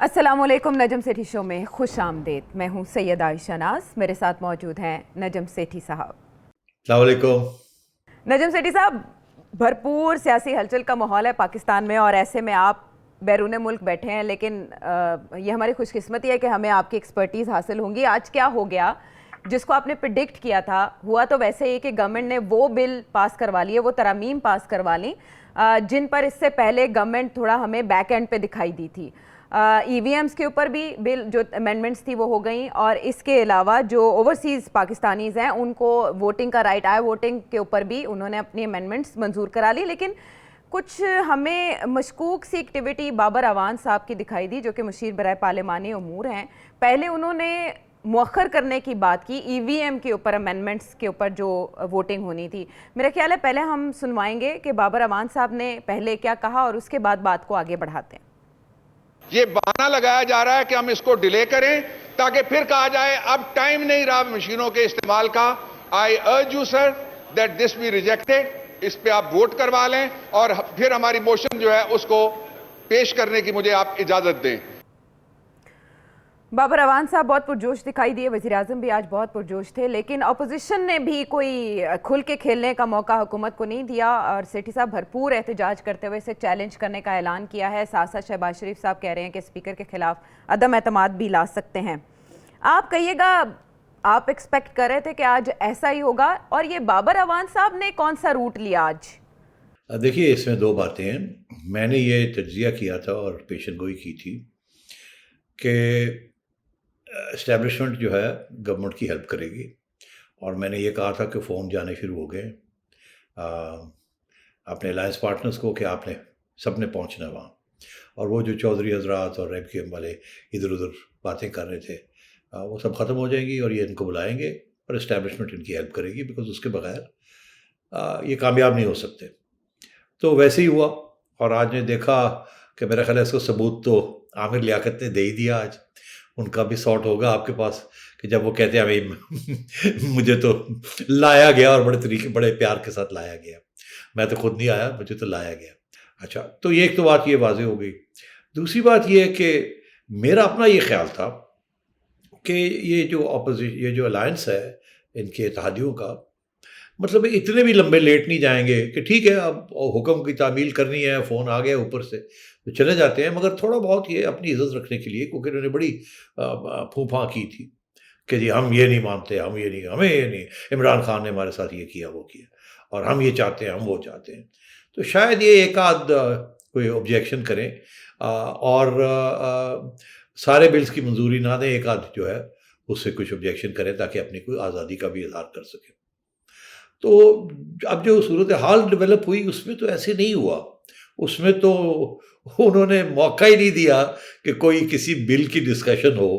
السلام علیکم، نجم سیٹھی شو میں خوش آمدید۔ میں ہوں سید عائشہ ناز، میرے ساتھ موجود ہیں نجم سیٹھی صاحب۔ السلام علیکم نجم سیٹھی صاحب، بھرپور سیاسی ہلچل کا ماحول ہے پاکستان میں، اور ایسے میں آپ بیرون ملک بیٹھے ہیں، لیکن یہ ہماری خوش قسمتی ہے کہ ہمیں آپ کی ایکسپرٹیز حاصل ہوں گی۔ آج کیا ہو گیا جس کو آپ نے پریڈکٹ کیا تھا، ہوا تو ویسے ہی کہ گورنمنٹ نے وہ بل پاس کروا لیے، وہ ترامیم پاس کروا لیں جن پر اس سے پہلے گورنمنٹ تھوڑا ہمیں بیک اینڈ پہ دکھائی دی تھی۔ ای وی ایمز کے اوپر بھی بل جو امینڈمنٹس تھی وہ ہو گئیں، اور اس کے علاوہ جو اوورسیز پاکستانیز ہیں ان کو ووٹنگ کا رائٹ آیا، ووٹنگ کے اوپر بھی انہوں نے اپنی امینڈمنٹس منظور کرا لی۔ لیکن کچھ ہمیں مشکوک سی ایکٹیویٹی بابر اعوان صاحب کی دکھائی دی، جو کہ مشیر برائے پارلیمانی امور ہیں۔ پہلے انہوں نے مؤخر کرنے کی بات کی ای وی ایم کے اوپر، امینڈمنٹس کے اوپر جو ووٹنگ ہونی تھی۔ میرا خیال ہے پہلے ہم سنوائیں گے کہ بابر اعوان صاحب نے پہلے کیا کہا، اور اس کے بعد بات کو آگے بڑھاتے ہیں۔ یہ بہانہ لگایا جا رہا ہے کہ ہم اس کو ڈیلے کریں تاکہ پھر کہا جائے اب ٹائم نہیں رہا مشینوں کے استعمال کا۔ I urge you sir that this be rejected, اس پہ آپ ووٹ کروا لیں اور پھر ہماری موشن جو ہے اس کو پیش کرنے کی مجھے آپ اجازت دیں۔ بابر اعوان صاحب بہت پرجوش دکھائی دیے، وزیر اعظم بھی آج بہت پرجوش تھے، لیکن اپوزیشن نے بھی کوئی کھل کے کھیلنے کا موقع حکومت کو نہیں دیا، اور سیٹھی صاحب بھرپور احتجاج کرتے ہوئے اسے چیلنج کرنے کا اعلان کیا ہے۔ ساتھ ساتھ شہباز شریف صاحب کہہ رہے ہیں کہ اسپیکر کے خلاف عدم اعتماد بھی لا سکتے ہیں۔ آپ کہیے گا، آپ ایکسپیکٹ کر رہے تھے کہ آج ایسا ہی ہوگا، اور یہ بابر اعوان صاحب نے کون سا روٹ لیا آج؟ دیکھیے، اس میں دو باتیں ہیں۔ میں نے یہ تجزیہ کیا تھا اور پیشن گوئی کی تھی کہ اسٹیبلشمنٹ جو ہے گورنمنٹ کی ہیلپ کرے گی، اور میں نے یہ کہا تھا کہ فون جانے شروع ہو گئے اپنے الائنس پارٹنرز کو کہ آپ نے سب نے پہنچنا وہاں، اور وہ جو چودھری حضرات اور ریب کے ایم والے ادھر ادھر باتیں کر رہے تھے وہ سب ختم ہو جائیں گی، اور یہ ان کو بلائیں گے اور اسٹیبلشمنٹ ان کی ہیلپ کرے گی، بیکاز اس کے بغیر یہ کامیاب نہیں ہو سکتے۔ تو ویسے ہی ہوا، اور آج نے دیکھا کہ میرا خیال ہے اس کو ثبوت تو عامر لیاقت نے دے ہی دیا۔ آج ان کا بھی سارٹ ہوگا آپ کے پاس کہ جب وہ کہتے ہیں بھائی مجھے تو لایا گیا، اور بڑے طریقے بڑے پیار کے ساتھ لایا گیا، میں تو خود نہیں آیا، مجھے تو لایا گیا۔ اچھا، تو یہ ایک تو بات یہ واضح ہو گئی۔ دوسری بات یہ ہے کہ میرا اپنا یہ خیال تھا کہ یہ جو اپوزیشن، یہ جو الائنس ہے ان کے اتحادیوں کا، مطلب اتنے بھی لمبے لیٹ نہیں جائیں گے کہ ٹھیک ہے اب حکم کی تعمیل کرنی ہے، فون آ گیا اوپر سے تو چلے جاتے ہیں، مگر تھوڑا بہت یہ اپنی عزت رکھنے کے لیے، کیونکہ انہوں نے بڑی پھوں پھاں کی تھی کہ جی ہم یہ نہیں مانتے، ہم یہ نہیں، ہمیں یہ نہیں، عمران خان نے ہمارے ساتھ یہ کیا وہ کیا، اور ہم یہ چاہتے ہیں، ہم وہ چاہتے ہیں۔ تو شاید یہ ایک آدھ کوئی آبجیکشن کریں اور سارے بلز کی منظوری نہ دیں، ایک آدھ جو ہے اس سے کچھ آبجیکشن کریں تاکہ اپنی کوئی آزادی کا بھی اظہار کر سکیں۔ تو اب جو صورتحال ڈیولپ ہوئی اس میں تو ایسے نہیں ہوا، اس میں تو انہوں نے موقع ہی نہیں دیا کہ کوئی کسی بل کی ڈسکشن ہو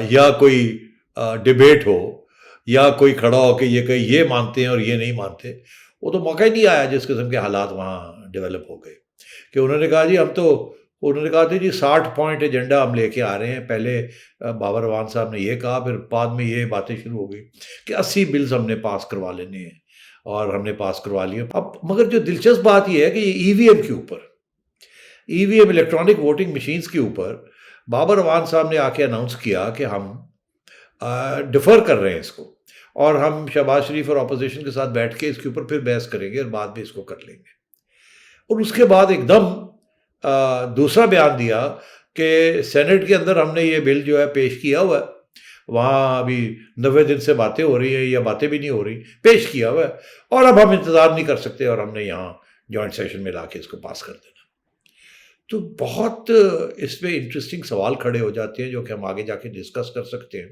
یا کوئی ڈیبیٹ ہو یا کوئی کھڑا ہو کہ یہ مانتے ہیں اور یہ نہیں مانتے۔ وہ تو موقع ہی نہیں آیا جس قسم کے حالات وہاں ڈیولپ ہو گئے کہ انہوں نے کہا جی انہوں نے کہا تھا جی 60 پوائنٹ ایجنڈا ہم لے کے آ رہے ہیں۔ پہلے بابر اعوان صاحب نے یہ کہا، پھر بعد میں یہ باتیں شروع ہو گئی کہ 80 بلز ہم نے پاس کروا لینے ہیں، اور ہم نے پاس کروا لیے۔ اب مگر جو دلچسپ بات یہ ہے کہ ای وی ایم کے اوپر، ای وی ایم الیکٹرانک ووٹنگ مشینز کے اوپر بابر اعوان صاحب نے آ کے اناؤنس کیا کہ ہم ڈیفر کر رہے ہیں اس کو، اور ہم شہباز شریف اور اپوزیشن کے ساتھ بیٹھ کے اس کے اوپر پھر بحث کریں گے اور بعد میں اس کو کر لیں گے۔ اور اس کے بعد ایک دم دوسرا بیان دیا کہ سینٹ کے اندر ہم نے یہ بل جو ہے پیش کیا ہوا ہے، وہاں ابھی 90 دن سے باتیں ہو رہی ہیں یا باتیں بھی نہیں ہو رہی، پیش کیا ہوا ہے، اور اب ہم انتظار نہیں کر سکتے اور ہم نے یہاں جوائنٹ سیشن میں لا کے اس کو پاس کر دینا۔ تو بہت اس پہ انٹرسٹنگ سوال کھڑے ہو جاتے ہیں جو کہ ہم آگے جا کے ڈسکس کر سکتے ہیں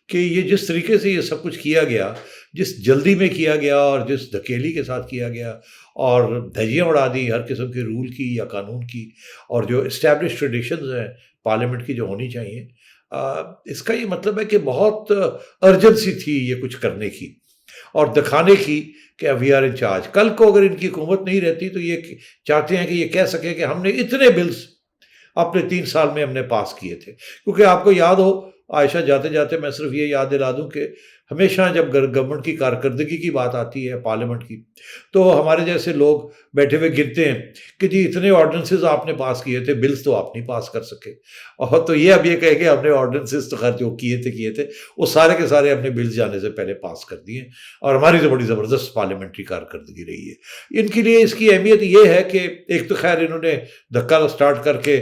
کہ یہ جس طریقے سے یہ سب کچھ کیا گیا، جس جلدی میں کیا گیا اور جس دھکیلی کے ساتھ کیا گیا، اور دھجیاں اڑا دی ہر قسم کے رول کی یا قانون کی، اور جو اسٹیبلش ٹریڈیشنز ہیں پارلیمنٹ کی جو ہونی چاہیے، اس کا یہ مطلب ہے کہ بہت ارجنسی تھی یہ کچھ کرنے کی اور دکھانے کی کہ وی آر ان چارج۔ کل کو اگر ان کی حکومت نہیں رہتی تو یہ چاہتے ہیں کہ یہ کہہ سکیں کہ ہم نے اتنے بلز اپنے 3 سال میں ہم نے پاس کیے تھے۔ کیونکہ آپ کو یاد ہو، عائشہ جاتے جاتے میں صرف یہ یاد دلا دوں کہ ہمیشہ جب گورنمنٹ کی کارکردگی کی بات آتی ہے پارلیمنٹ کی تو ہمارے جیسے لوگ بیٹھے ہوئے گنتے ہیں کہ جی اتنے آرڈیننسز آپ نے پاس کیے تھے، بلز تو آپ نہیں پاس کر سکے، اور تو یہ اب یہ کہے کہ ہم نے آرڈیننسز تو خیر جو کیے تھے وہ سارے کے سارے اپنے بلز جانے سے پہلے پاس کر دیے، اور ہماری تو بڑی زبردست پارلیمنٹری کارکردگی رہی ہے۔ ان کے لیے اس کی اہمیت یہ ہے کہ ایک تو خیر انہوں نے دھکا سٹارٹ کر کے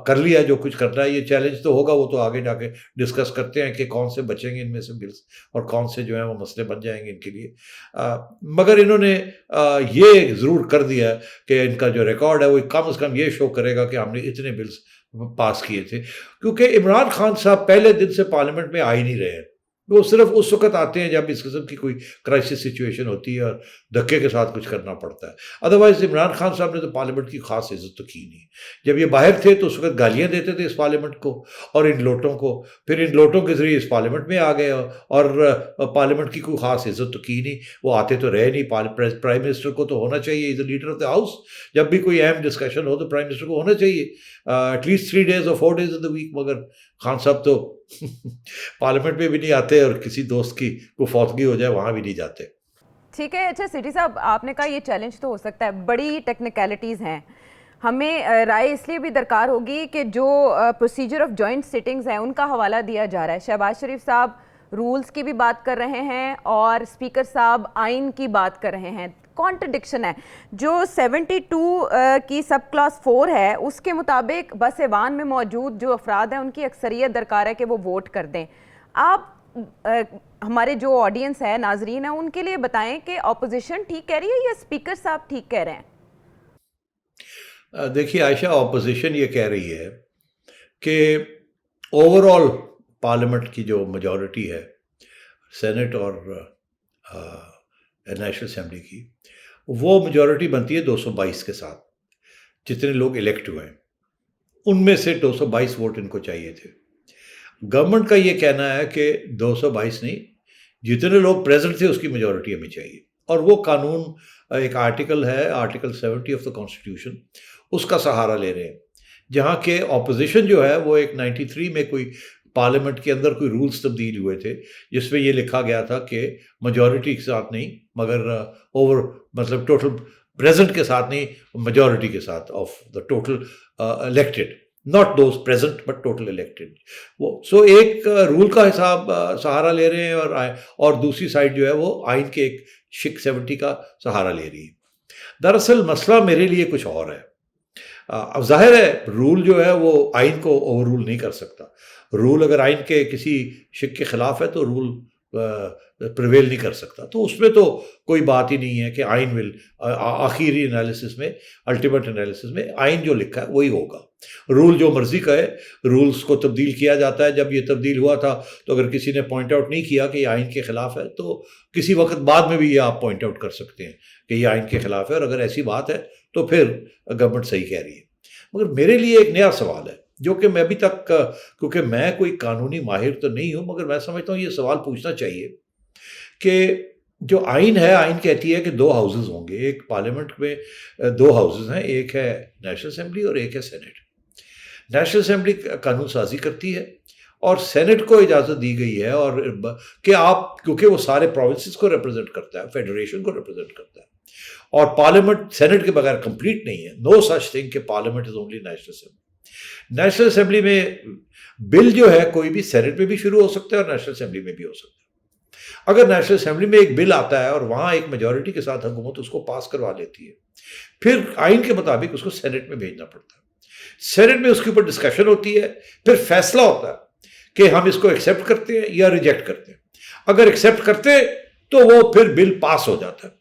کر لیا جو کچھ کرنا ہے، یہ چیلنج تو ہوگا، وہ تو آگے جا کے ڈسکس کرتے ہیں کہ کون سے بچیں گے ان میں سے بلز اور کون سے جو ہیں وہ مسئلے بن جائیں گے ان کے لیے، مگر انہوں نے یہ ضرور کر دیا کہ ان کا جو ریکارڈ ہے وہ کم از کم یہ شو کرے گا کہ ہم نے اتنے بلز پاس کیے تھے، کیونکہ عمران خان صاحب پہلے دن سے پارلیمنٹ میں آ ہی نہیں رہے ہیں، وہ صرف اس وقت آتے ہیں جب اس قسم کی کوئی کرائسس سچویشن ہوتی ہے اور دھکے کے ساتھ کچھ کرنا پڑتا ہے، ادروائز عمران خان صاحب نے تو پارلیمنٹ کی خاص عزت تو کی نہیں۔ جب یہ باہر تھے تو اس وقت گالیاں دیتے تھے اس پارلیمنٹ کو اور ان لوٹوں کو، پھر ان لوٹوں کے ذریعے اس پارلیمنٹ میں آ گئے اور پارلیمنٹ کی کوئی خاص عزت تو کی نہیں، وہ آتے تو رہے نہیں۔ پرائم منسٹر کو تو ہونا چاہیے، is a leader of the house, جب بھی کوئی اہم ڈسکشن ہو تو پرائم منسٹر کو ہونا چاہیے ایٹ لیسٹ 3 days اور 4 days ان دا ویک، مگر خان صاحب تو پارلیمنٹ میں بھی نہیں آتے اور کسی دوست کی کوئی فوتگی ہو جائے وہاں بھی نہیں جاتے۔ ٹھیک ہے، اچھا سٹی صاحب آپ نے کہا یہ چیلنج تو ہو سکتا ہے، بڑی ٹیکنیکلٹیز ہیں، ہمیں رائے اس لیے بھی درکار ہوگی کہ جو پروسیجر آف جوائنٹ سٹنگز ہیں ان کا حوالہ دیا جا رہا ہے، شہباز شریف صاحب رولز کی بھی بات کر رہے ہیں اور اسپیکر صاحب آئین کی بات کر رہے ہیں، کانٹرڈکشن ہے۔ جو 72 کی سب کلاس 4 ہے اس کے مطابق بس ایوان میں موجود جو افراد ہیں ان کی اکثریت درکار ہے کہ وہ ووٹ کر دیں۔ آپ ہمارے جو آڈینس ہے، ناظرین ہیں، ان کے لیے بتائیں کہ اپوزیشن ٹھیک کہہ رہی ہے یا اسپیکر صاحب ٹھیک کہہ رہے ہیں؟ دیکھیے عائشہ، اپوزیشن یہ کہہ رہی ہے کہ اوور آل پارلیمنٹ کی جو میجورٹی ہے سینٹ اور نیشنل اسمبلی کی، وہ میجورٹی بنتی ہے 222 کے ساتھ، جتنے لوگ الیکٹ ہوئے ہیں ان میں سے 222 ووٹ ان کو چاہیے تھے۔ گورنمنٹ کا یہ کہنا ہے کہ 222 نہیں، جتنے لوگ پریزنٹ تھے اس کی میجورٹی ہمیں چاہیے، اور وہ قانون ایک آرٹیکل ہے، آرٹیکل 70 آف دا کانسٹیٹیوشن، اس کا سہارا لے رہے ہیں، جہاں کہ اپوزیشن جو ہے وہ ایک 93 میں کوئی پارلیمنٹ کے اندر کوئی رولز تبدیل ہوئے تھے جس میں یہ لکھا گیا تھا کہ میجورٹی کے ساتھ نہیں مگر مطلب ٹوٹل پریزنٹ کے ساتھ نہیں، میجورٹی کے ساتھ of the total elected, not those present but total elected. وہ سو ایک رول کا حساب سہارا لے رہے ہیں اور دوسری سائڈ جو ہے وہ آئین کے ایک شک 70 کا سہارا لے رہی ہے۔ دراصل مسئلہ میرے لیے کچھ اور ہے۔ اب ظاہر ہے رول جو ہے وہ آئین کو اوور رول نہیں کر سکتا، رول اگر آئین کے کسی شک کے خلاف ہے تو رول پریویل نہیں کر سکتا، تو اس میں تو کوئی بات ہی نہیں ہے کہ آئین ول آخری انالیسس میں، الٹیمیٹ انالیسس میں آئین جو لکھا ہے وہی ہوگا۔ رول جو مرضی کا ہے، رولز کو تبدیل کیا جاتا ہے۔ جب یہ تبدیل ہوا تھا تو اگر کسی نے پوائنٹ آؤٹ نہیں کیا کہ یہ آئین کے خلاف ہے تو کسی وقت بعد میں بھی یہ آپ پوائنٹ آؤٹ کر سکتے ہیں کہ یہ آئین کے خلاف ہے، اور اگر ایسی بات ہے تو پھر گورنمنٹ صحیح کہہ رہی ہے۔ مگر میرے لیے ایک نیا سوال ہے جو کہ میں ابھی تک، کیونکہ میں کوئی قانونی ماہر تو نہیں ہوں، مگر میں سمجھتا ہوں یہ سوال پوچھنا چاہیے کہ جو آئین ہے، آئین کہتی ہے کہ 2 ہاؤسز ہوں گے، ایک پارلیمنٹ میں 2 ہاؤسز ہیں، ایک ہے نیشنل اسمبلی اور ایک ہے سینٹ۔ نیشنل اسمبلی قانون سازی کرتی ہے اور سینٹ کو اجازت دی گئی ہے اور کہ آپ، کیونکہ وہ سارے پروونسز کو ریپرزینٹ کرتا ہے، فیڈریشن کو ریپرزینٹ کرتا ہے، اور پارلیمنٹ سینٹ کے بغیر کمپلیٹ نہیں ہے۔ نو سچ تھنگ کہ parliament is only national assembly. National assembly میں بل جو ہے کوئی بھی سینٹ میں بھی شروع ہو سکتا ہے اور نیشنل اسمبلی میں بھی ہو سکتا ہے۔ اگر نیشنل اسمبلی میں ایک بل آتا ہے اور وہاں ایک میجورٹی کے ساتھ حکومت اس کو پاس کروا لیتی ہے، پھر آئین کے مطابق اس کو سینٹ میں بھیجنا پڑتا ہے، سینٹ میں اس کے اوپر ڈسکشن ہوتی ہے، پھر فیصلہ ہوتا ہے کہ ہم اس کو ایکسیپٹ کرتے ہیں یا ریجیکٹ کرتے ہیں۔ اگر ایکسیپٹ کرتے تو وہ پھر بل پاس ہو جاتا ہے،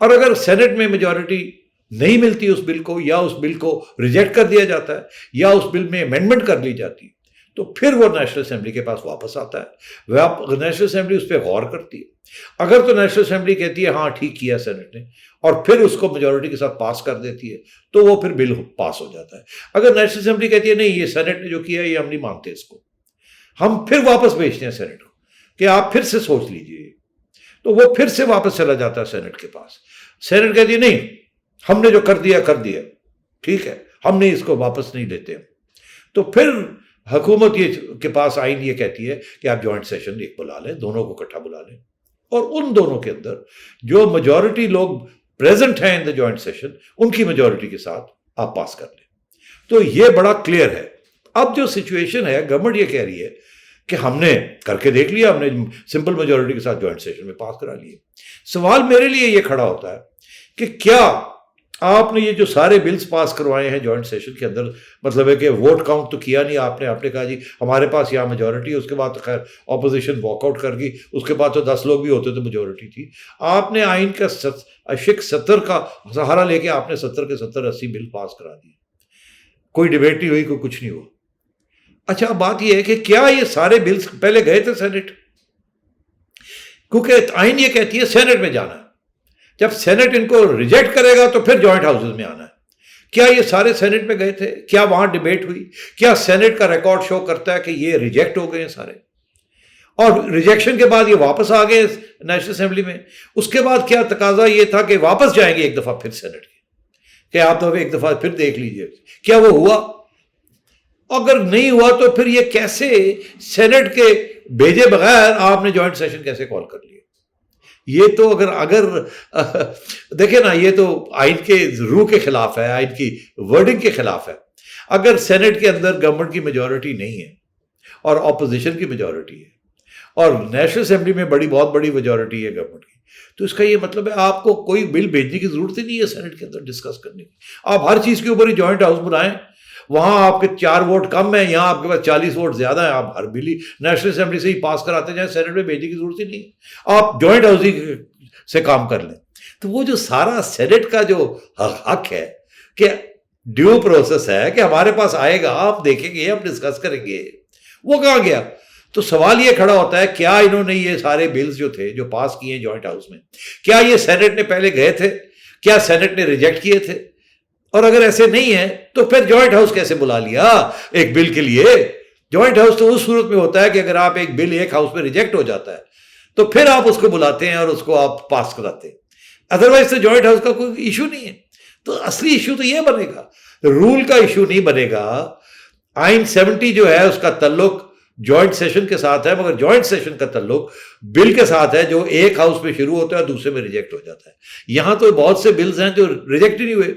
اور اگر سینٹ میں میجورٹی نہیں ملتی اس بل کو، یا اس بل کو ریجیکٹ کر دیا جاتا ہے یا اس بل میں امینڈمنٹ کر لی جاتی ہے، تو پھر وہ نیشنل اسمبلی کے پاس واپس آتا ہے۔ نیشنل اسمبلی اس پہ غور کرتی ہے، اگر تو نیشنل اسمبلی کہتی ہے ہاں ٹھیک کیا سینٹ نے، اور پھر اس کو میجورٹی کے ساتھ پاس کر دیتی ہے، تو وہ پھر بل پاس ہو جاتا ہے۔ اگر نیشنل اسمبلی کہتی ہے نہیں، یہ سینٹ نے جو کیا ہے یہ ہم نہیں مانتے، اس کو ہم پھر واپس بھیجتے ہیں سینٹ کو کہ آپ پھر سے سوچ لیجئے، تو وہ پھر سے واپس چلا جاتا ہے سینٹ کے پاس۔ سینٹ کہتی ہے نہیں، ہم نے جو کر دیا ٹھیک ہے، ہم نے اس کو واپس نہیں لیتے، تو پھر حکومت یہ کے پاس آئین یہ کہتی ہے کہ آپ جوائنٹ سیشن ایک بلا لیں، دونوں کو اکٹھا بلا لیں، اور ان دونوں کے اندر جو میجورٹی لوگ پریزنٹ ہیں ان دا جوائنٹ سیشن ان کی میجورٹی کے ساتھ آپ پاس کر لیں. تو یہ بڑا کلیئر ہے. اب جو سچویشن ہے گورنمنٹ یہ کہہ رہی ہے کہ ہم نے کر کے دیکھ لیا، ہم نے سمپل میجورٹی کے ساتھ جوائنٹ سیشن میں پاس کرا لیے. سوال میرے لیے یہ کھڑا ہوتا ہے کہ کیا آپ نے یہ جو سارے بلز پاس کروائے ہیں جوائنٹ سیشن کے اندر، مطلب ہے کہ ووٹ کاؤنٹ تو کیا نہیں آپ نے کہا جی ہمارے پاس یہاں میجورٹی ہے، اس کے بعد تو خیر اپوزیشن واک آؤٹ کر گئی، اس کے بعد تو 10 لوگ بھی ہوتے تو میجورٹی تھی. آپ نے آئین کا اشک 70 کا سہارا لے کے آپ نے 70 کے 70 80 بل پاس کرا دیے، کوئی ڈیبیٹ نہیں ہوئی، کوئی کچھ نہیں ہوا. اچھا اب بات یہ ہے کہ کیا یہ سارے بلز پہلے گئے تھے سینٹ؟ کیونکہ آئین یہ کہتی ہے سینٹ میں جانا ہے، جب سینٹ ان کو ریجیکٹ کرے گا تو پھر جوائنٹ ہاؤسز میں آنا ہے. کیا یہ سارے سینٹ میں گئے تھے؟ کیا وہاں ڈیبیٹ ہوئی؟ کیا سینٹ کا ریکارڈ شو کرتا ہے کہ یہ ریجیکٹ ہو گئے ہیں سارے، اور ریجیکشن کے بعد یہ واپس آ گئے نیشنل اسمبلی میں؟ اس کے بعد کیا تقاضا یہ تھا کہ واپس جائیں گے ایک دفعہ پھر سینٹ کے، کہ آپ تو ایک دفعہ پھر دیکھ لیجئے. کیا وہ ہوا؟ اگر نہیں ہوا تو پھر یہ کیسے سینٹ کے بھیجے بغیر آپ نے جوائنٹ سیشن کیسے کال کر لیا؟ یہ تو اگر دیکھیں نا، یہ تو آئین کے روح کے خلاف ہے، آئین کی ورڈنگ کے خلاف ہے. اگر سینٹ کے اندر گورنمنٹ کی میجورٹی نہیں ہے اور اپوزیشن کی میجورٹی ہے اور نیشنل اسمبلی میں بہت بڑی میجورٹی ہے گورنمنٹ کی، تو اس کا یہ مطلب ہے آپ کو کوئی بل بھیجنے کی ضرورت ہی نہیں ہے سینٹ کے اندر ڈسکس کرنے کی. آپ ہر چیز کے اوپر ہی جوائنٹ ہاؤس بلائیں، وہاں آپ کے 4 ووٹ کم ہیں، یہاں آپ کے پاس 40 ووٹ زیادہ ہیں، آپ ہر بل ہی نیشنل اسمبلی سے ہی پاس کراتے جائیں، سینٹ میں بھیجنے کی ضرورت ہی نہیں، آپ جوائنٹ ہاؤس سے کام کر لیں. تو وہ جو سارا سینٹ کا جو حق ہے کہ ڈیو پروسیس ہے کہ ہمارے پاس آئے گا، آپ دیکھیں گے، ہم ڈسکس کریں گے، وہ کہاں گیا؟ تو سوال یہ کھڑا ہوتا ہے کیا انہوں نے یہ سارے بلز جو تھے جو پاس کیے ہیں جوائنٹ ہاؤس میں، کیا یہ سینٹ نے پہلے گئے تھے؟ کیا سینٹ نے ریجیکٹ کیے تھے؟ اور اگر ایسے نہیں ہے تو پھر جوائنٹ ہاؤس کیسے بلا لیا ایک بل کے لیے؟ جوائنٹ ہاؤس تو اس صورت میں ہوتا ہے کہ اگر آپ ایک بل ایک ہاؤس میں ریجیکٹ ہو جاتا ہے تو پھر آپ اس کو بلاتے ہیں اور اس کو آپ پاس کراتے ہیں، ادروائز تو جوائنٹ ہاؤس کا کوئی ایشو نہیں ہے. تو اصلی ایشو تو یہ بنے گا، رول کا ایشو نہیں بنے گا. آئین 70 جو ہے اس کا تعلق جوائنٹ سیشن کے ساتھ ہے، مگر جوائنٹ سیشن کا تعلق بل کے ساتھ ہے جو ایک ہاؤس میں شروع ہوتا ہے دوسرے میں ریجیکٹ ہو جاتا ہے. یہاں تو بہت سے بلز ہیں جو ریجیکٹ ہی نہیں ہوئے.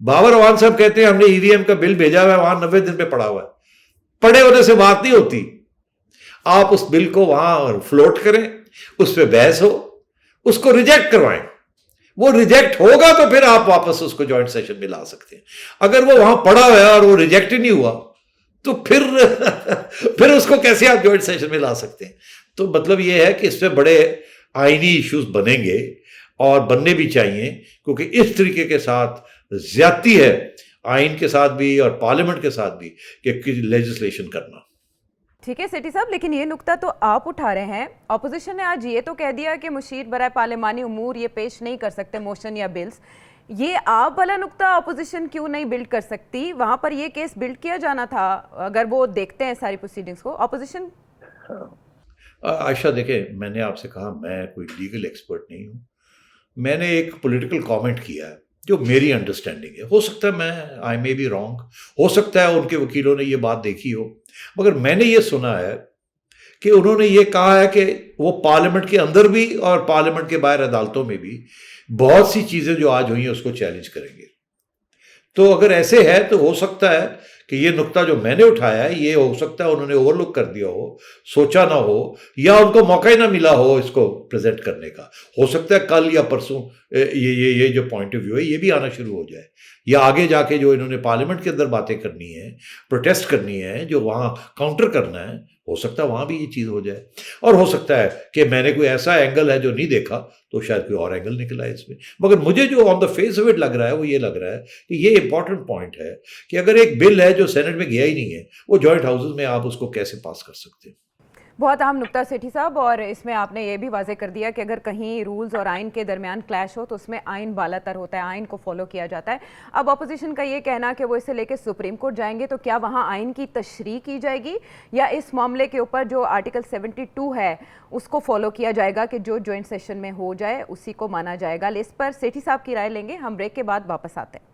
بابر اعوان صاحب کہتے ہیں ہم نے EVM کا بل بھیجا ہوا ہے، وہاں 90 دن پہ پڑا ہوا ہے. پڑے ہونے سے بات نہیں ہوتی، آپ اس بل کو وہاں فلوٹ کریں، اس پہ بحث ہو، اس کو ریجیکٹ کروائیں. وہ ریجیکٹ ہوگا تو پھر آپ واپس اس کو جوائنٹ سیشن میں لا سکتے ہیں. اگر وہ وہاں پڑا ہوا ہے اور وہ ریجیکٹ ہی نہیں ہوا تو پھر اس کو کیسے آپ جوائنٹ سیشن میں لا سکتے ہیں؟ تو مطلب یہ ہے کہ اس پہ بڑے آئینی ایشوز بنیں گے اور بننے بھی چاہیے، کیونکہ اس طریقے کے ساتھ زیادتی ہے آئین کے ساتھ بھی اور پارلیمنٹ کے ساتھ بھی کہ لیجسلیشن کرنا. ٹھیک ہے سیٹھی صاحب، لیکن یہ نقطہ تو آپ اٹھا رہے ہیں. اپوزیشن نے آج یہ تو کہہ دیا کہ مشیر برائے پارلیمانی امور یہ پیش نہیں کر سکتے موشن یا بلز. یہ آپ والا نقطہ اپوزیشن کیوں نہیں بلڈ کر سکتی؟ وہاں پر یہ کیس بلڈ کیا جانا تھا اگر وہ دیکھتے ہیں ساری پروسیڈنگز کو اپوزیشن. عائشہ دیکھیں، میں نے آپ سے کہا میں کوئی لیگل ایکسپرٹ نہیں ہوں. میں نے ایک پولیٹیکل کامنٹ کیا ہے جو میری انڈرسٹینڈنگ ہے. ہو سکتا ہے میں آئی مے بی رانگ، ہو سکتا ہے ان کے وکیلوں نے یہ بات دیکھی ہو، مگر میں نے یہ سنا ہے کہ انہوں نے یہ کہا ہے کہ وہ پارلیمنٹ کے اندر بھی اور پارلیمنٹ کے باہر عدالتوں میں بھی بہت سی چیزیں جو آج ہوئی ہیں اس کو چیلنج کریں گے. تو اگر ایسے ہے تو ہو سکتا ہے کہ یہ نقطہ جو میں نے اٹھایا ہے یہ ہو سکتا ہے انہوں نے اوور لک کر دیا ہو، سوچا نہ ہو، یا ان کو موقع ہی نہ ملا ہو اس کو پریزنٹ کرنے کا. ہو سکتا ہے کل یا پرسوں یہ جو پوائنٹ آف ویو ہے یہ بھی آنا شروع ہو جائے، یا آگے جا کے جو انہوں نے پارلیمنٹ کے اندر باتیں کرنی ہیں، پروٹیسٹ کرنی ہے، جو وہاں کاؤنٹر کرنا ہے، ہو سکتا ہے وہاں بھی یہ چیز ہو جائے. اور ہو سکتا ہے کہ میں نے کوئی ایسا اینگل ہے جو نہیں دیکھا تو شاید کوئی اور اینگل نکلا ہے اس میں. مگر مجھے جو آن دا فیس آف اٹ لگ رہا ہے وہ یہ لگ رہا ہے کہ یہ امپورٹنٹ پوائنٹ ہے کہ اگر ایک بل ہے جو سینٹ میں گیا ہی نہیں ہے، وہ جوائنٹ ہاؤسز میں آپ اس کو کیسے پاس کر سکتے ہیں. بہت اہم نقطہ سیٹھی صاحب، اور اس میں آپ نے یہ بھی واضح کر دیا کہ اگر کہیں رولز اور آئین کے درمیان کلیش ہو تو اس میں آئین بالا تر ہوتا ہے، آئین کو فالو کیا جاتا ہے. اب اپوزیشن کا یہ کہنا کہ وہ اسے لے کے سپریم کورٹ جائیں گے، تو کیا وہاں آئین کی تشریح کی جائے گی یا اس معاملے کے اوپر جو آرٹیکل 72 ہے اس کو فالو کیا جائے گا کہ جو جوائنٹ سیشن میں ہو جائے اسی کو مانا جائے گا؟ اس پر سیٹھی صاحب کی رائے لیں گے. ہم بریک کے بعد واپس آتے ہیں.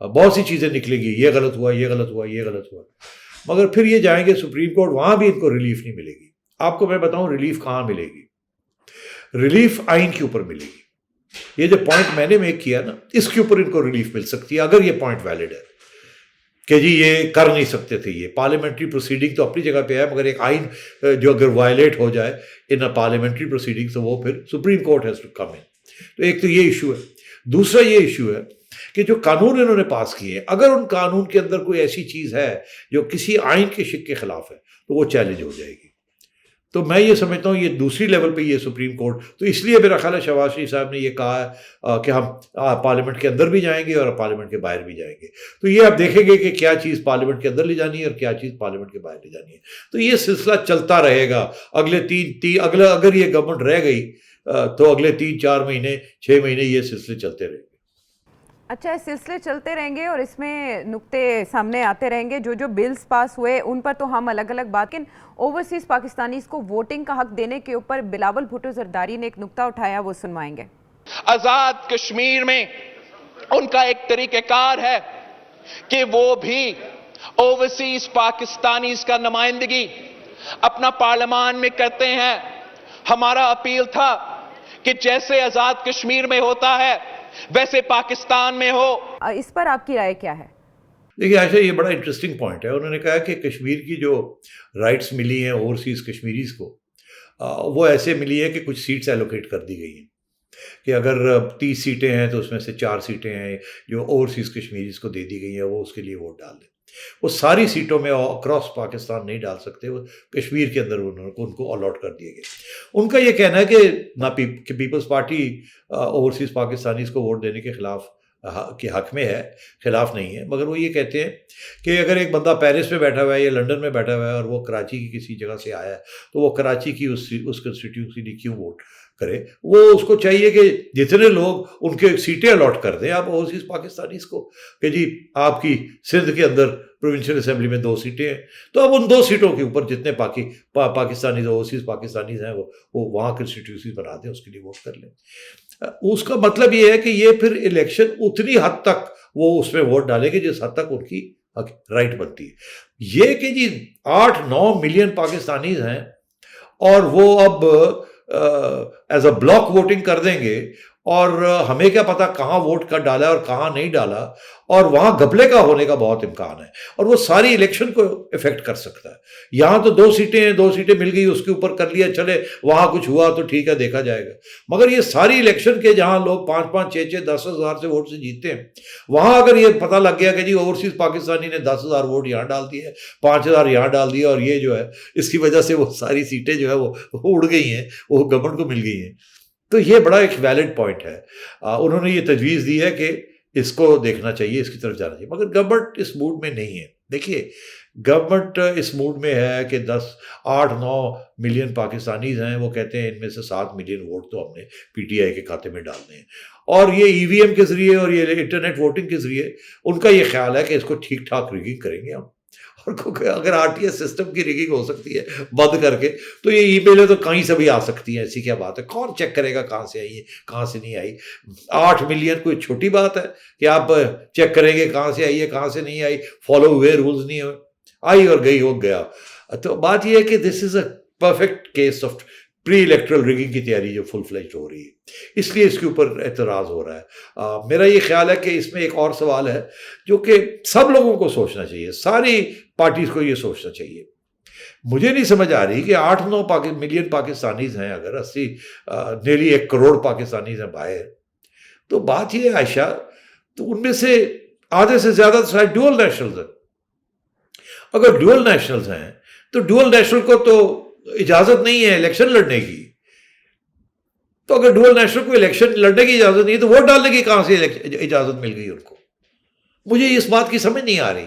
بہت سی چیزیں نکلیں گی، یہ غلط ہوا، یہ غلط ہوا، یہ غلط ہوا، مگر پھر یہ جائیں گے سپریم کورٹ، وہاں بھی ان کو ریلیف نہیں ملے گی. آپ کو میں بتاؤں ریلیف کہاں ملے گی؟ ریلیف آئین کے اوپر ملے گی. یہ جو پوائنٹ میں نے میک کیا نا، اس کے اوپر ان کو ریلیف مل سکتی ہے اگر یہ پوائنٹ ویلڈ ہے کہ جی یہ کر نہیں سکتے تھے. یہ پارلیمنٹری پروسیڈنگ تو اپنی جگہ پہ ہے، مگر ایک آئین جو اگر وائلیٹ ہو جائے ان پارلیمنٹری پروسیڈنگ تو وہ پھر supreme court has to come in. تو ایک تو یہ ایشو ہے. دوسرا یہ ایشو ہے کہ جو قانون انہوں نے پاس کیے، اگر ان قانون کے اندر کوئی ایسی چیز ہے جو کسی آئین کے شق کے خلاف ہے تو وہ چیلنج ہو جائے گی. تو میں یہ سمجھتا ہوں یہ دوسری لیول پہ یہ سپریم کورٹ، تو اس لیے میرا خیال ہے شہباز شریف صاحب نے یہ کہا ہے کہ ہم پارلیمنٹ کے اندر بھی جائیں گے اور پارلیمنٹ کے باہر بھی جائیں گے. تو یہ آپ دیکھیں گے کہ کیا چیز پارلیمنٹ کے اندر لے جانی ہے اور کیا چیز پارلیمنٹ کے باہر لے جانی ہے. تو یہ سلسلہ چلتا رہے گا اگلے اگر یہ گورنمنٹ رہ گئی تو اگلے 3-4 مہینے 6 مہینے یہ سلسلے چلتے رہیں گے. اچھا، سلسلے چلتے رہیں گے اور اس میں نقطے سامنے آتے رہیں گے. جو بلز پاس ہوئے ان پر تو ہم الگ الگ بات، لیکن اوورسیز پاکستانیز کو ووٹنگ کا حق دینے کے اوپر بلاول بھٹو زرداری نے ایک نقطہ اٹھایا، وہ سنوائیں گے. آزاد کشمیر میں ان کا ایک طریقہ کار ہے کہ وہ بھی اوورسیز پاکستانیز کا نمائندگی اپنا پارلیمان میں کرتے ہیں. ہمارا اپیل تھا کہ جیسے آزاد کشمیر میں ہوتا ہے ویسے پاکستان میں ہو. اس پر آپ کی رائے کیا ہے؟ دیکھیے عائشہ، یہ بڑا انٹرسٹنگ پوائنٹ ہے. انہوں نے کہا کہ کشمیر کی جو رائٹس ملی ہیں اوورسیز کشمیریز کو، وہ ایسے ملی ہے کہ کچھ سیٹس ایلوکیٹ کر دی گئی ہیں کہ اگر 30 سیٹیں ہیں تو اس میں سے 4 سیٹیں ہیں جو اوورسیز کشمیریز کو دے دی گئی ہیں، وہ اس کے لیے ووٹ ڈال دیں. وہ ساری سیٹوں میں اکراس پاکستان نہیں ڈال سکتے، وہ کشمیر کے اندر ان کو الاٹ کر دیے گئے. ان کا یہ کہنا ہے کہ نہ پیپلز پارٹی اوورسیز پاکستانیز کو ووٹ دینے کے خلاف کے حق میں ہے، خلاف نہیں ہے، مگر وہ یہ کہتے ہیں کہ اگر ایک بندہ پیرس میں بیٹھا ہوا ہے یا لنڈن میں بیٹھا ہوا ہے اور وہ کراچی کی کسی جگہ سے آیا ہے تو وہ کراچی کی اس کنسٹیٹیونسی لیے کیوں ووٹ کرے؟ وہ اس کو چاہیے کہ جتنے لوگ ان کے سیٹیں الاٹ کر دیں آپ اوورسیز پاکستانیز کو، کہ جی آپ کی سندھ کے اندر پروونشل اسمبلی میں 2 سیٹیں ہیں تو اب ان 2 سیٹوں کے اوپر جتنے پاکستانیز اوورسیز پاکستانیز ہیں وہ وہاں کنسٹیٹیوسی بنا دیں، اس کے لیے ووٹ کر لیں. اس کا مطلب یہ ہے کہ یہ پھر الیکشن اتنی حد تک وہ اس میں ووٹ ڈالیں گے جس حد تک ان کی رائٹ بنتی ہے. یہ کہ جی 8-9 ملین پاکستانیز ہیں اور وہ اب ایز اے بلاک ووٹنگ کر دیں گے اور ہمیں کیا پتا کہاں ووٹ کا ڈالا اور کہاں نہیں ڈالا، اور وہاں گھپلے کا ہونے کا بہت امکان ہے اور وہ ساری الیکشن کو افیکٹ کر سکتا ہے. یہاں تو 2 سیٹیں ہیں، 2 سیٹیں مل گئی، اس کے اوپر کر لیا، چلے وہاں کچھ ہوا تو ٹھیک ہے دیکھا جائے گا. مگر یہ ساری الیکشن کے جہاں لوگ 5-5 6-6 10 ہزار سے ووٹ سے جیتتے ہیں، وہاں اگر یہ پتہ لگ گیا کہ جی اوورسیز پاکستانی نے 10,000 ووٹ یہاں ڈال دیے، 5,000 یہاں ڈال دیے، اور یہ جو ہے اس کی وجہ سے وہ ساری سیٹیں جو ہے وہ اڑ گئی ہیں، وہ گورنمنٹ کو مل گئی ہیں. تو یہ بڑا ایک ویلڈ پوائنٹ ہے. انہوں نے یہ تجویز دی ہے کہ اس کو دیکھنا چاہیے، اس کی طرف جانا چاہیے، مگر گورنمنٹ اس موڈ میں نہیں ہے. دیکھیے گورنمنٹ اس موڈ میں ہے کہ 8-9 ملین پاکستانیز ہیں، وہ کہتے ہیں ان میں سے 7 ملین ووٹ تو ہم نے پی ٹی آئی کے کھاتے میں ڈالنے ہیں، اور یہ ای وی ایم کے ذریعے اور یہ انٹرنیٹ ووٹنگ کے ذریعے ان کا یہ خیال ہے کہ اس کو ٹھیک ٹھاک ریگنگ کریں گے ہم. اور اگر آر ٹی ایس سسٹم کی ریگنگ ہو سکتی ہے بند کر کے تو یہ ای میلیں تو کہیں سے بھی آ سکتی ہیں، ایسی کیا بات ہے؟ کون چیک کرے گا کہاں سے آئی ہے کہاں سے نہیں آئی؟ 8 ملین کوئی چھوٹی بات ہے کہ آپ چیک کریں گے کہاں سے آئی ہے کہاں سے نہیں آئی؟ فالو ہوئے رولز نہیں ہوئے، آئی اور گئی ہو گیا. تو بات یہ ہے کہ this is a perfect case of pre electoral rigging کی تیاری جو فل فلیجڈ ہو رہی ہے، اس لیے اس کے اوپر اعتراض ہو رہا ہے. میرا یہ خیال ہے کہ اس میں ایک اور سوال ہے جو کہ سب لوگوں کو سوچنا چاہیے، ساری پارٹیز کو یہ سوچنا چاہیے. مجھے نہیں سمجھ آ رہی کہ 8-9 ملین پاکستانیز ہیں، اگر 80 1 کروڑ پاکستانیز ہیں باہر، تو بات یہ ہے عائشہ، تو ان میں سے آدھے سے زیادہ شاید ڈوئل نیشنلز ہیں. اگر ڈوئل نیشنلز ہیں تو ڈوئل نیشنل کو تو اجازت نہیں ہے الیکشن لڑنے کی. تو اگر ڈوئل نیشنل کو الیکشن لڑنے کی اجازت نہیں ہے تو ووٹ ڈالنے کی کہاں سے اجازت مل گئی ان کو؟ مجھے اس بات کی سمجھ نہیں آ رہی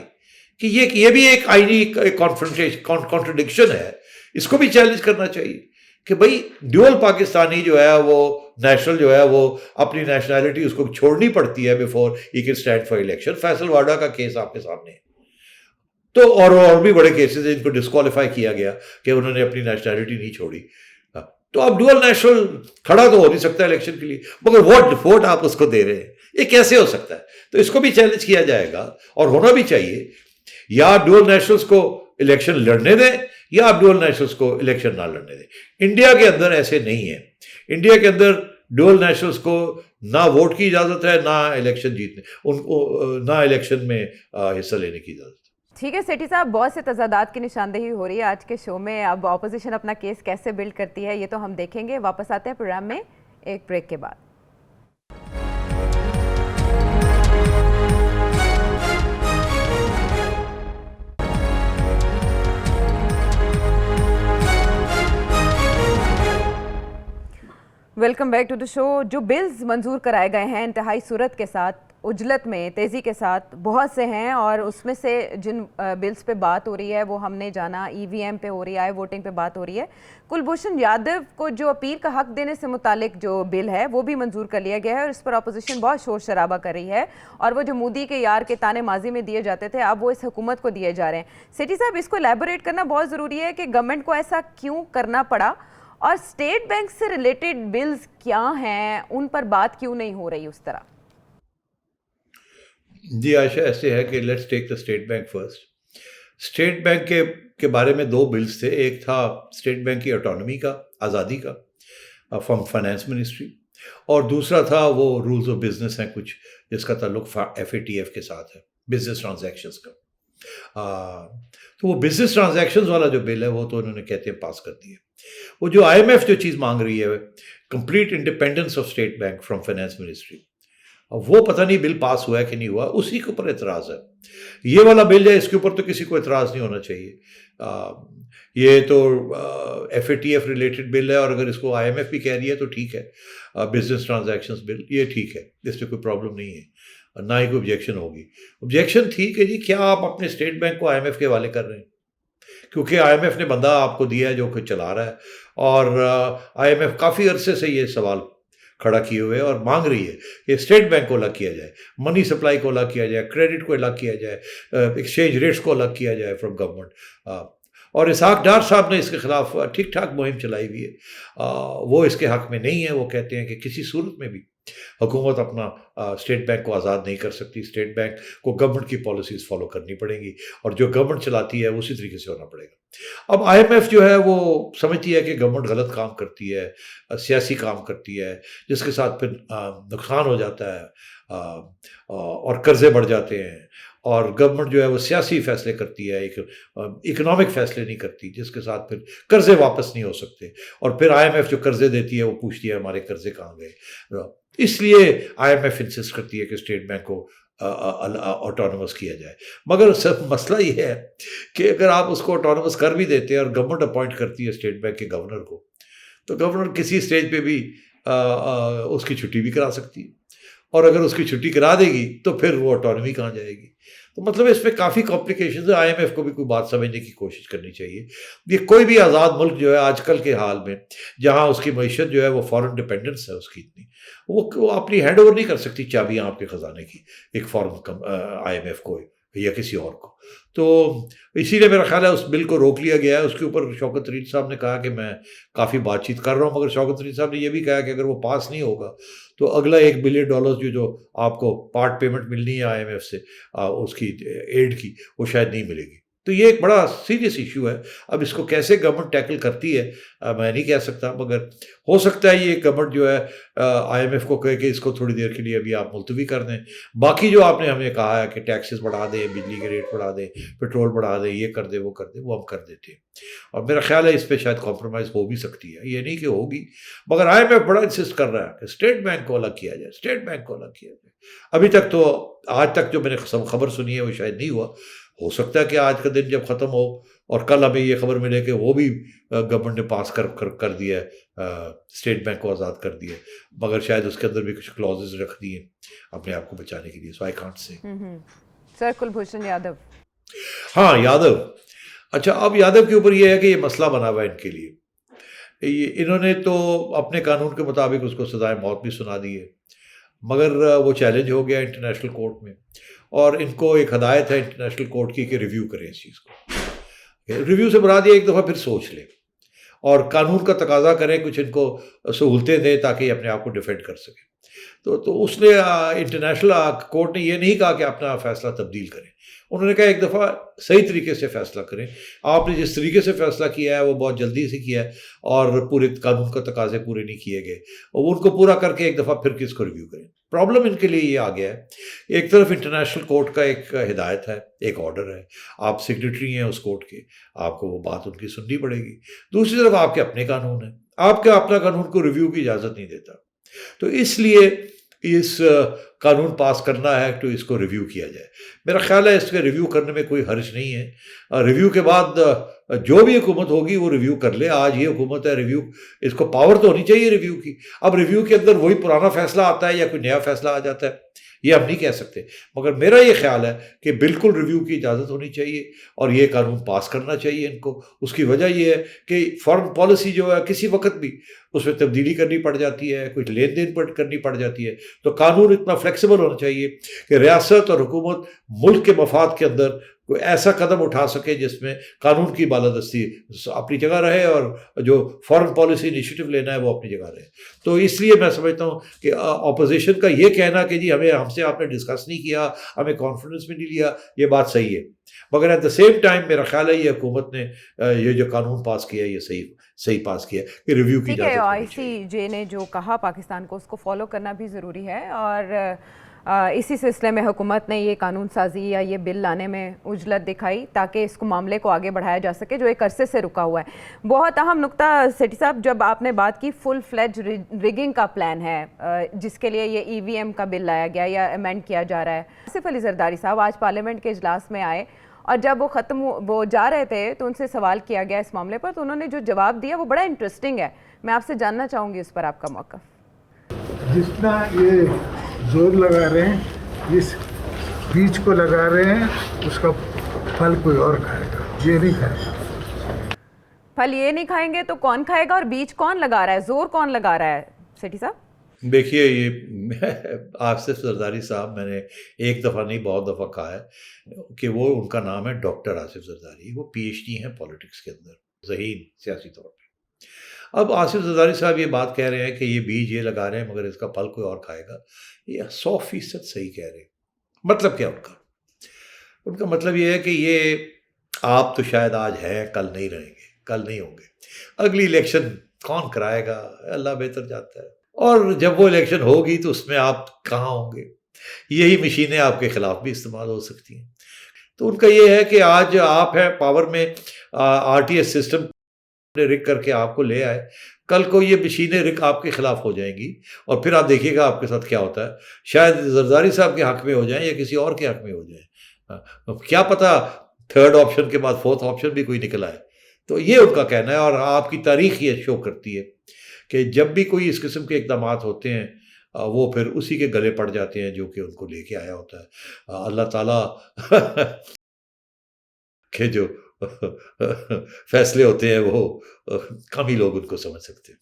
کہ یہ بھی ایک آئینی کانٹرڈکشن ہے. اس کو بھی چیلنج کرنا چاہیے کہ بھائی ڈیول پاکستانی جو ہے وہ نیشنل جو ہے وہ اپنی نیشنلٹی اس کو چھوڑنی پڑتی ہے بیفور ہی can stand for election. Faisal Vawda کا کیس آپ کے سامنے ہے، تو اور بھی بڑے کیسز ہیں جن کو ڈسکوالیفائی کیا گیا کہ انہوں نے اپنی نیشنلٹی نہیں چھوڑی. تو آپ ڈوئل نیشنل کھڑا تو ہو نہیں سکتا الیکشن کے لیے، مگر ووٹ آپ اس کو دے رہے ہیں، یہ کیسے ہو سکتا ہے؟ تو اس کو بھی چیلنج کیا جائے گا اور ہونا بھی چاہیے. یا آپ ڈوئل نیشنلز کو الیکشن لڑنے دیں یا آپ ڈوئل نیشنلز کو الیکشن نہ لڑنے دیں. انڈیا کے اندر ایسے نہیں ہے. انڈیا کے اندر ڈوئل نیشنلز کو نہ ووٹ کی اجازت ہے، نہ الیکشن جیتنے، ان کو نہ الیکشن میں حصہ لینے کی اجازت. ٹھیک ہے سیٹھی صاحب، بہت سے تضادات کی نشاندہی ہو رہی ہے آج کے شو میں. اب اپوزیشن اپنا کیس کیسے بلڈ کرتی ہے یہ تو ہم دیکھیں گے. واپس آتے ہیں پروگرام میں ایک بریک کے بعد. ویلکم بیک ٹو دا شو. جو بلز منظور کرائے گئے ہیں انتہائی صورت کے ساتھ، عجلت میں، تیزی کے ساتھ، بہت سے ہیں، اور اس میں سے جن بلز پہ بات ہو رہی ہے وہ ہم نے جانا ای وی ایم پہ ہو رہی ہے، ووٹنگ پہ بات ہو رہی ہے. کلبھوشن یادو کو جو اپیل کا حق دینے سے متعلق جو بل ہے وہ بھی منظور کر لیا گیا ہے، اور اس پر اپوزیشن بہت شور شرابہ کر رہی ہے. اور وہ جو مودی کے یار کے تانے ماضی میں دیے جاتے تھے اب وہ اس حکومت کو دیے جا رہے ہیں. سیٹھی صاحب، اس کو ایلیبوریٹ کرنا بہت ضروری ہے کہ گورنمنٹ کو ایسا کیوں کرنا پڑا، اور اسٹیٹ بینک سے ریلیٹڈ بلز کیا ہیں، ان پر بات کیوں نہیں ہو رہی اس طرح؟ جی عائشہ، ایسے ہے کہ let's take the state bank first. State bank کے بارے میں دو بلز تھے. ایک تھا اسٹیٹ بینک کی آٹونومی کا، آزادی کا، فرام فائنانس منسٹری، اور دوسرا تھا وہ رولز آف بزنس ہیں کچھ، جس کا تعلق FATF کے ساتھ ہے، بزنس ٹرانزیکشنز کا. تو وہ بزنس ٹرانزیکشنز والا جو بل ہے وہ تو انہوں نے کہتے ہیں پاس کر دیا. وہ جو IMF جو چیز مانگ رہی ہے، complete independence of state bank from finance ministry, وہ پتہ نہیں بل پاس ہوا ہے کہ نہیں ہوا، اسی کے اوپر اعتراض ہے. یہ والا بل ہے، اس کے اوپر تو کسی کو اعتراض نہیں ہونا چاہیے. یہ تو FATF ریلیٹڈ بل ہے، اور اگر اس کو IMF بھی کہہ رہی ہے تو ٹھیک ہے. بزنس ٹرانزیکشنز بل یہ ٹھیک ہے، اس میں کوئی پرابلم نہیں ہے، نہ ہی کوئی آبجیکشن ہوگی. آبجیکشن تھی کہ جی کیا آپ اپنے اسٹیٹ بینک کو IMF کے حوالے کر رہے ہیں، کیونکہ IMF نے بندہ آپ کو دیا ہے جو کہ چلا رہا ہے. اور IMF کافی عرصے سے یہ سوال کھڑا کیے ہوئے اور مانگ رہی ہے کہ اسٹیٹ بینک کو الگ کیا جائے، منی سپلائی کو الگ کیا جائے، کریڈٹ کو الگ کیا جائے، ایکسچینج ریٹس کو الگ کیا جائے فرام گورنمنٹ. اور اسحاق ڈار صاحب نے اس کے خلاف ٹھیک ٹھاک مہم چلائی ہوئی ہے. وہ اس کے حق میں نہیں ہے. وہ کہتے ہیں کہ کسی صورت میں بھی حکومت اپنا اسٹیٹ بینک کو آزاد نہیں کر سکتی. اسٹیٹ بینک کو گورنمنٹ کی پالیسیز فالو کرنی پڑیں گی، اور جو گورنمنٹ چلاتی ہے اسی طریقے سے ہونا پڑے گا. اب IMF جو ہے وہ سمجھتی ہے کہ گورنمنٹ غلط کام کرتی ہے، سیاسی کام کرتی ہے، جس کے ساتھ پھر نقصان ہو جاتا ہے اور قرضے بڑھ جاتے ہیں. اور گورنمنٹ جو ہے وہ سیاسی فیصلے کرتی ہے، ایک اکنامک فیصلے نہیں کرتی، جس کے ساتھ پھر قرضے واپس نہیں ہو سکتے. اور پھر IMF جو قرضے دیتی ہے وہ پوچھتی ہے ہمارے قرضے کہاں گئے. اس لیے IMF انسسٹ کرتی ہے کہ اسٹیٹ بینک کو آٹونومس کیا جائے. مگر سب مسئلہ یہ ہے کہ اگر آپ اس کو آٹونومس کر بھی دیتے ہیں اور گورنمنٹ اپوائنٹ کرتی ہے اسٹیٹ بینک کے گورنر کو، تو گورنر کسی اسٹیج پہ بھی اس کی چھٹی بھی کرا سکتی ہے. اور اگر اس کی چھٹی کرا دے گی تو پھر وہ آٹونومی کہاں جائے گی. تو مطلب اس میں کافی کمپلیکیشنز ہیں. IMF کو بھی کوئی بات سمجھنے کی کوشش کرنی چاہیے. یہ کوئی بھی آزاد ملک جو ہے آج کل کے حال میں، جہاں اس کی معیشت جو ہے وہ فارن ڈپینڈنس ہے اس کی اتنی، وہ اپنی ہینڈ اوور نہیں کر سکتی چابیاں آپ کے خزانے کی ایک فارن IMF کو یا کسی اور کو. تو اسی لیے میرا خیال ہے اس بل کو روک لیا گیا ہے. اس کے اوپر شوکت طرین صاحب نے کہا کہ میں کافی بات چیت کر رہا ہوں، مگر شوکت طرین صاحب نے یہ بھی کہا کہ اگر وہ پاس نہیں ہوگا تو اگلا $1 بلین جو آپ کو پارٹ پیمنٹ ملنی ہے IMF سے اس کی ایڈ کی، وہ شاید نہیں ملے گی. تو یہ ایک بڑا سیریس ایشو ہے. اب اس کو کیسے گورنمنٹ ٹیکل کرتی ہے میں نہیں کہہ سکتا، مگر ہو سکتا ہے یہ گورنمنٹ جو ہے IMF کو کہے کہ اس کو تھوڑی دیر کے لیے ابھی آپ ملتوی کر دیں. باقی جو آپ نے ہمیں کہا ہے کہ ٹیکسز بڑھا دیں، بجلی کے ریٹ بڑھا دیں، پیٹرول بڑھا دیں، یہ کر دیں وہ کر دیں، وہ ہم کر دیتے ہیں. اور میرا خیال ہے اس پہ شاید کمپرومائز ہو بھی سکتی ہے، یہ نہیں کہ ہوگی، مگر IMF بڑا انسسٹ کر رہا ہے کہ اسٹیٹ بینک کو الگ کیا جائے، اسٹیٹ بینک کو الگ کیا جائے. ابھی تک تو آج تک جو میں نے خبر سنی ہے وہ شاید نہیں ہوا. ہو سکتا ہے کہ آج کا دن جب ختم ہو اور کل ہمیں یہ خبر ملے کہ وہ بھی گورنمنٹ نے پاس کر دیا ہے، اسٹیٹ بینک کو آزاد کر دیا، مگر شاید اس کے اندر بھی کچھ کلوزز رکھ دیے اپنے آپ کو بچانے کے لیے. سو آئی کانٹ سے. سر کلبھوشن یادو. ہاں یادو. اچھا، اب یادو کے اوپر یہ ہے کہ یہ مسئلہ بنا ہوا ہے ان کے لیے. انہوں نے تو اپنے قانون کے مطابق اس کو سزائے موت بھی سنا دی ہے، مگر وہ چیلنج ہو گیا انٹرنیشنل کورٹ میں، اور ان کو ایک ہدایت ہے انٹرنیشنل کورٹ کی کہ ریویو کریں اس چیز کو. ریویو سے مراد یہ ایک دفعہ پھر سوچ لیں اور قانون کا تقاضا کریں، کچھ ان کو سہولتیں دیں تاکہ یہ اپنے آپ کو ڈیفینڈ کر سکیں. تو اس نے انٹرنیشنل کورٹ نے یہ نہیں کہا کہ اپنا فیصلہ تبدیل کریں. انہوں نے کہا ایک دفعہ صحیح طریقے سے فیصلہ کریں. آپ نے جس طریقے سے فیصلہ کیا ہے وہ بہت جلدی سے کیا ہے اور پورے قانون کا تقاضے پورے نہیں کیے گئے، اور ان کو پورا کر کے ایک دفعہ پھر کس کو ریویو کریں. پرابلم ان کے لیے یہ آ گیا ہے، ایک طرف انٹرنیشنل کورٹ کا ایک ہدایت ہے، ایک آرڈر ہے، آپ سیکریٹری ہیں اس کورٹ کے، آپ کو وہ بات ان کی سننی پڑے گی. دوسری طرف آپ کے اپنے قانون ہیں، آپ کا اپنا قانون کو ریویو کی اجازت نہیں دیتا. تو اس لیے اس قانون پاس کرنا ہے تو اس کو ریویو کیا جائے. میرا خیال ہے اس کے ریویو کرنے میں کوئی حرج نہیں ہے. ریویو کے بعد جو بھی حکومت ہوگی وہ ریویو کر لے. آج یہ حکومت ہے، ریویو اس کو پاور تو ہونی چاہیے ریویو کی. اب ریویو کے اندر وہی پرانا فیصلہ آتا ہے یا کوئی نیا فیصلہ آ جاتا ہے یہ ہم نہیں کہہ سکتے، مگر میرا یہ خیال ہے کہ بالکل ریویو کی اجازت ہونی چاہیے اور یہ قانون پاس کرنا چاہیے ان کو. اس کی وجہ یہ ہے کہ فارن پالیسی جو ہے کسی وقت بھی اس میں تبدیلی کرنی پڑ جاتی ہے، کچھ لین دین کرنی پڑ جاتی ہے. تو قانون اتنا فلیکسیبل ہونا چاہیے کہ ریاست اور حکومت ملک کے مفاد کے اندر کوئی ایسا قدم اٹھا سکے جس میں قانون کی بالادستی اپنی جگہ رہے اور جو فارن پالیسی انیشیٹو لینا ہے وہ اپنی جگہ رہے. تو اس لیے میں سمجھتا ہوں کہ اپوزیشن کا یہ کہنا کہ جی ہم سے آپ نے ڈسکس نہیں کیا، ہمیں کانفیڈنس میں نہیں لیا، یہ بات صحیح ہے. مگر ایٹ دا سیم ٹائم میرا خیال ہے یہ حکومت نے یہ جو قانون پاس کیا ہے یہ صحیح پاس کیا کہ ریویو کی اجازت ہونی چاہیے. ICJ نے جو کہا پاکستان کو اس کو فالو کرنا بھی ضروری ہے، اور اسی سلسلے میں حکومت نے یہ قانون سازی یا یہ بل لانے میں عجلت دکھائی تاکہ اس کو معاملے کو آگے بڑھایا جا سکے جو ایک عرصے سے رکا ہوا ہے. بہت اہم نقطہ سیٹھی صاحب، جب آپ نے بات کی فل فلیج ریگنگ کا پلان ہے جس کے لیے یہ EVM کا بل لایا گیا یا امینڈ کیا جا رہا ہے. آصف علی زرداری صاحب آج پارلیمنٹ کے اجلاس میں آئے اور جب وہ جا رہے تھے تو ان سے سوال کیا گیا اس معاملے پر، تو انہوں نے جو جواب دیا وہ بڑا انٹرسٹنگ ہے. میں آپ سے جاننا چاہوں گی اس پر آپ کا موقف. جتنا یہ زور لگا رہے ہیں، اس بیج کو لگا رہے ہیں، اس کا پھل کوئی اور کھائے گا، یہ نہیں کھائے گا. پھل یہ نہیں کھائیں گے تو کون کھائے گا، اور بیج کون لگا رہا ہے، زور کون لگا رہا ہے سیٹھی صاحب؟ دیکھیے یہ آصف زرداری صاحب، میں نے ایک دفعہ نہیں بہت دفعہ کہا ہے کہ وہ ان کا نام ہے ڈاکٹر آصف زرداری. وہ PhD ہیں پالیٹکس کے اندر، ذہین سیاسی طور پہ. اب آصف زرداری صاحب یہ بات کہہ رہے ہیں کہ یہ بیج یہ لگا رہے ہیں مگر اس کا پھل کوئی اور کھائے گا، یہ 100% صحیح کہہ رہے ہیں. مطلب کیا ان کا مطلب یہ ہے کہ یہ آپ تو شاید آج ہیں، کل نہیں رہیں گے، کل نہیں ہوں گے. اگلی الیکشن کون کرائے گا اللہ بہتر جانتا ہے، اور جب وہ الیکشن ہوگی تو اس میں آپ کہاں ہوں گے. یہی مشینیں آپ کے خلاف بھی استعمال ہو سکتی ہیں. تو ان کا یہ ہے کہ آج آپ ہیں پاور میں، RTS سسٹم رک کر کے آپ کو لے آئے، کل کو یہ مشینیں رک آپ کے خلاف ہو جائیں گی اور پھر آپ دیکھیے گا آپ کے ساتھ کیا ہوتا ہے. شاید زرداری صاحب کے حق میں ہو جائیں یا کسی اور کے حق میں ہو جائیں، کیا پتہ تھرڈ آپشن کے بعد فورتھ آپشن بھی کوئی نکل آئے. تو یہ ان کا کہنا ہے، اور آپ کی تاریخ یہ شو کرتی ہے کہ جب بھی کوئی اس قسم کے اقدامات ہوتے ہیں وہ پھر اسی کے گلے پڑ جاتے ہیں جو کہ ان کو لے کے آیا ہوتا ہے اللہ تعالیٰ کہ جو فیصلے ہوتے ہیں وہ کم ہی لوگ ان کو سمجھ سکتے ہیں.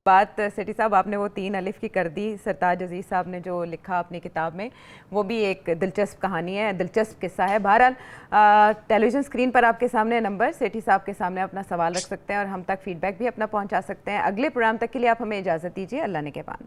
بات سیٹھی صاحب آپ نے وہ 3 الف کی کر دی. سرتاج عزیز صاحب نے جو لکھا اپنی کتاب میں وہ بھی ایک دلچسپ کہانی ہے، دلچسپ قصہ ہے. بہرحال ٹیلی ویژن اسکرین پر آپ کے سامنے نمبر، سیٹھی صاحب کے سامنے اپنا سوال رکھ سکتے ہیں اور ہم تک فیڈ بیک بھی اپنا پہنچا سکتے ہیں. اگلے پروگرام تک کے لیے آپ ہمیں اجازت دیجیے. اللہ نگہبان.